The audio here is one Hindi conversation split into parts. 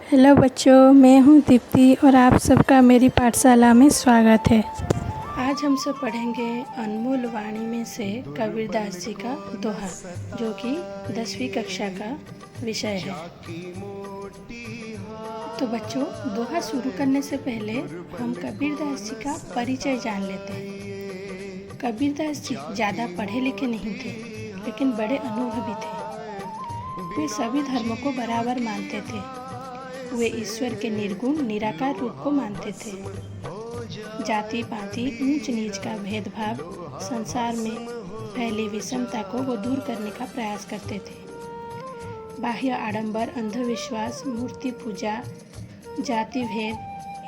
हेलो बच्चों, मैं हूँ दीप्ति और आप सबका मेरी पाठशाला में स्वागत है। आज हम सब पढ़ेंगे अनमोल वाणी में से कबीरदास जी का दोहा, जो कि 10वीं कक्षा का विषय है। तो बच्चों, दोहा शुरू करने से पहले हम कबीरदास जी का परिचय जान लेते हैं। कबीरदास जी ज़्यादा पढ़े लिखे नहीं थे, लेकिन बड़े अनुभवी थे। वे सभी धर्मों को बराबर मानते थे। वे ईश्वर के निर्गुण निराकार रूप को मानते थे। जाति पाति ऊंच नीच का भेदभाव, संसार में फैली विषमता को वो दूर करने का प्रयास करते थे। बाह्य आडंबर, अंधविश्वास, मूर्ति पूजा, जाति भेद,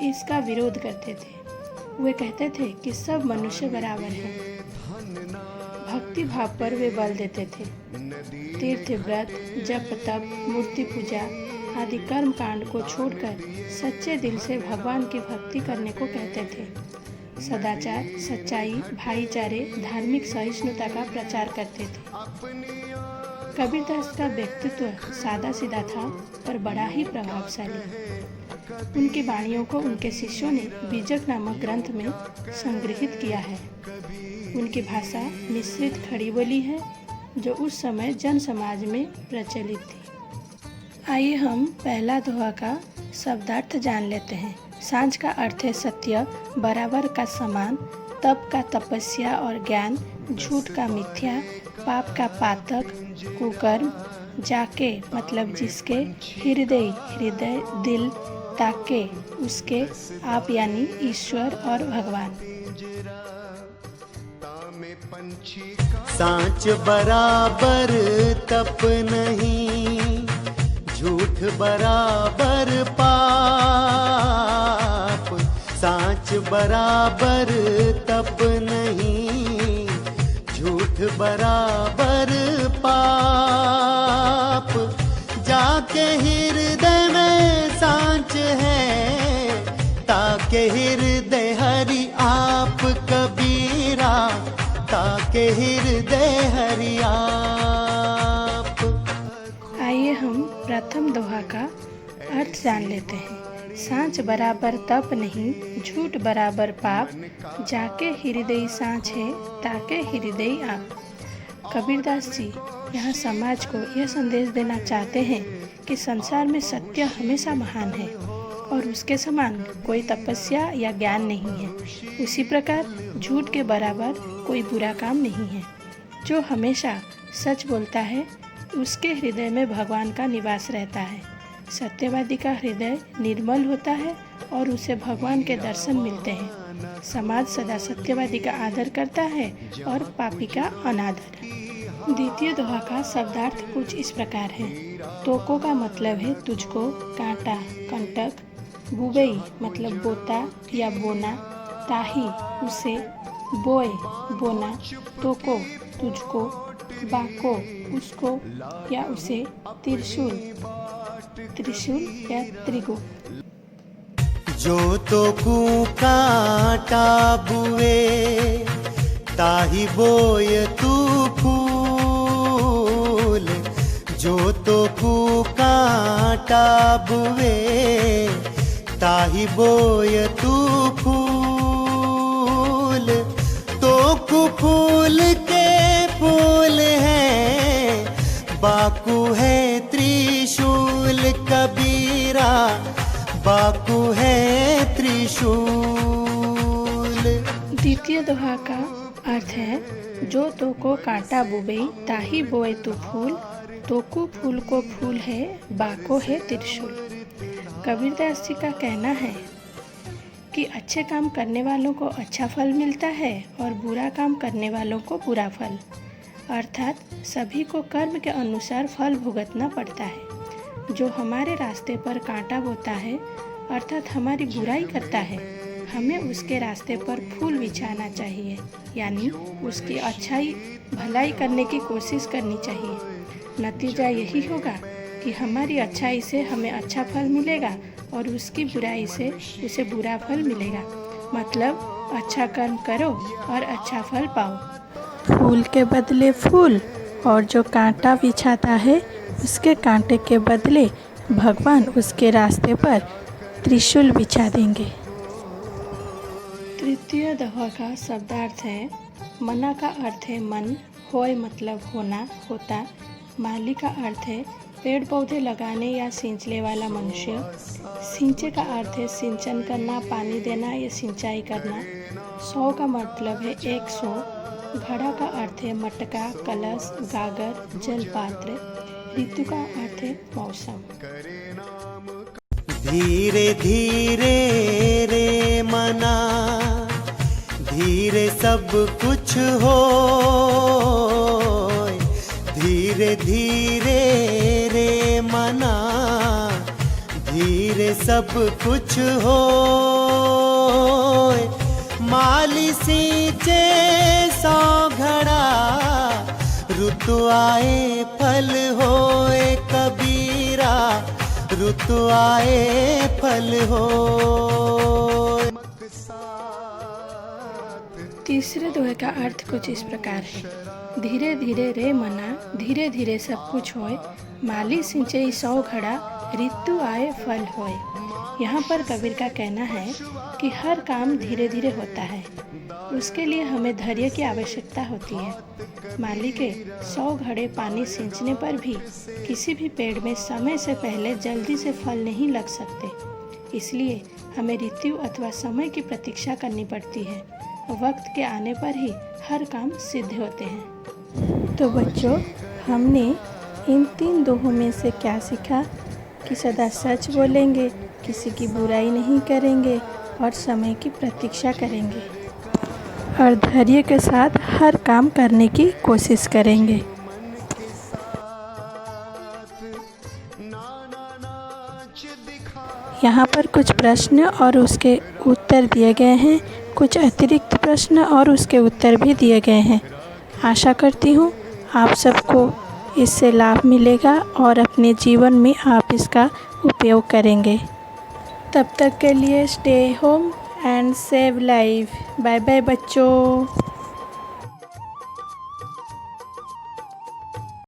इसका विरोध करते थे। वे कहते थे कि सब मनुष्य बराबर हैं। भक्ति भाव पर वे बल देते थे। तीर्थ व्रत, जप तप, मूर्ति पूजा आदि कर्म कांड को छोड़कर सच्चे दिल से भगवान की भक्ति करने को कहते थे। सदाचार, सच्चाई, भाईचारे, धार्मिक सहिष्णुता का प्रचार करते थे। कबीरदास का व्यक्तित्व सादा सीधा था, पर बड़ा ही प्रभावशाली। उनकी वाणियों को उनके शिष्यों ने बीजक नामक ग्रंथ में संग्रहित किया है। उनकी भाषा मिश्रित खड़ी बोली है, जो उस समय जन समाज में प्रचलित थी। आइए हम पहला दोहा का शब्दार्थ जान लेते हैं। सांझ का अर्थ है सत्य, बराबर का समान, तप का तपस्या और ज्ञान, झूठ का मिथ्या, पाप का पातक, कुकर्म, जाके मतलब जिसके, हृदय दिल, ताके उसके, आप यानी ईश्वर और भगवान। सांच बराबर तप नहीं, झूठ बराबर पाप। सांच बराबर तप नहीं, झूठ बराबर पाप। जाके हृदय में सांच है, ताके हृदय हरि आप। कबीरा ताके हृदय हरि आप। आइए हम प्रथम दोहा का अर्थ जान लेते हैं। सांच बराबर तप नहीं, झूठ बराबर पाप, जाके हृदय सांच है, ताके हृदय आप। कबीरदास जी यहाँ समाज को यह संदेश देना चाहते हैं कि संसार में सत्य हमेशा महान है और उसके समान कोई तपस्या या ज्ञान नहीं है। उसी प्रकार झूठ के बराबर कोई बुरा काम नहीं है। जो हमेशा सच बोलता है, उसके हृदय में भगवान का निवास रहता है। सत्यवादी का हृदय निर्मल होता है और उसे भगवान के दर्शन मिलते हैं। समाज सदा सत्यवादी का आदर करता है और पापी का अनादर। द्वितीय दोहा का शब्दार्थ कुछ इस प्रकार है। तोको का मतलब है तुझको, कांटा, कंटक। बुबई मतलब बोता या बोना, ताही उसे, बोए बोना, तोको तुझको, बाको उसको या उसे, त्रिशूल या त्रिगु। जो तो कांटा बुए, ताही बोय तू फूल। जो तो कांटा बुए, ताही बोय तू फूल। तो फूल के फूल है, बाकू है त्रिशूल। कबीरा बाकू है त्रिशूल। द्वितीय दोहा का अर्थ है, जो तोको कांटा बुबई, ताही बोए तू फूल। तोकू फूल को फूल है, बाको है त्रिशूल। कबीरदास जी का कहना है कि अच्छे काम करने वालों को अच्छा फल मिलता है और बुरा काम करने वालों को बुरा फल। अर्थात सभी को कर्म के अनुसार फल भुगतना पड़ता है। जो हमारे रास्ते पर कांटा बोता है, अर्थात हमारी बुराई करता है, हमें उसके रास्ते पर फूल बिछाना चाहिए, यानी उसकी अच्छाई भलाई करने की कोशिश करनी चाहिए। नतीजा यही होगा कि हमारी अच्छाई से हमें अच्छा फल मिलेगा और उसकी बुराई से उसे बुरा फल मिलेगा। मतलब अच्छा कर्म करो और अच्छा फल पाओ। फूल के बदले फूल और जो कांटा बिछाता है उसके कांटे के बदले भगवान उसके रास्ते पर त्रिशूल बिछा देंगे। तृतीय दोहा का शब्दार्थ है मना का अर्थ है मन, होय मतलब होना, होता। माली का अर्थ है पेड़ पौधे लगाने या सींचने वाला मनुष्य। सिंचे का अर्थ है सिंचन करना, पानी देना या सिंचाई करना। 100 का मतलब है 100। घड़ा का अर्थ है मटका, कलश, गागर, जलपात्र। ऋतु का अर्थ है मौसम। धीरे धीरे रे मना, धीरे सब कुछ हो। धीरे धीरे रे मना, धीरे सब कुछ हो। माली सींचे 100 घड़ा, ऋतु आए फल होए कबीरा, ऋतु आए फल हो। तीसरे दोहे का अर्थ कुछ इस प्रकार है। धीरे धीरे रे मना, धीरे धीरे सब कुछ होए। माली सिंचे 100 घड़ा, ऋतु आए फल होए। यहाँ पर कबीर का कहना है कि हर काम धीरे धीरे होता है, उसके लिए हमें धैर्य की आवश्यकता होती है। माली के 100 घड़े पानी सींचने पर भी किसी भी पेड़ में समय से पहले जल्दी से फल नहीं लग सकते, इसलिए हमें ऋतु अथवा समय की प्रतीक्षा करनी पड़ती है। वक्त के आने पर ही हर काम सिद्ध होते हैं। तो बच्चों, हमने इन 3 दोहों में से क्या सीखा कि सदा सच बोलेंगे, किसी की बुराई नहीं करेंगे और समय की प्रतीक्षा करेंगे और धैर्य के साथ हर काम करने की कोशिश करेंगे। यहाँ पर कुछ प्रश्न और उसके उत्तर दिए गए हैं, कुछ अतिरिक्त प्रश्न और उसके उत्तर भी दिए गए हैं। आशा करती हूँ आप सबको इससे लाभ मिलेगा और अपने जीवन में आप इसका उपयोग करेंगे। तब तक के लिए stay home and save life. Bye bye बच्चों।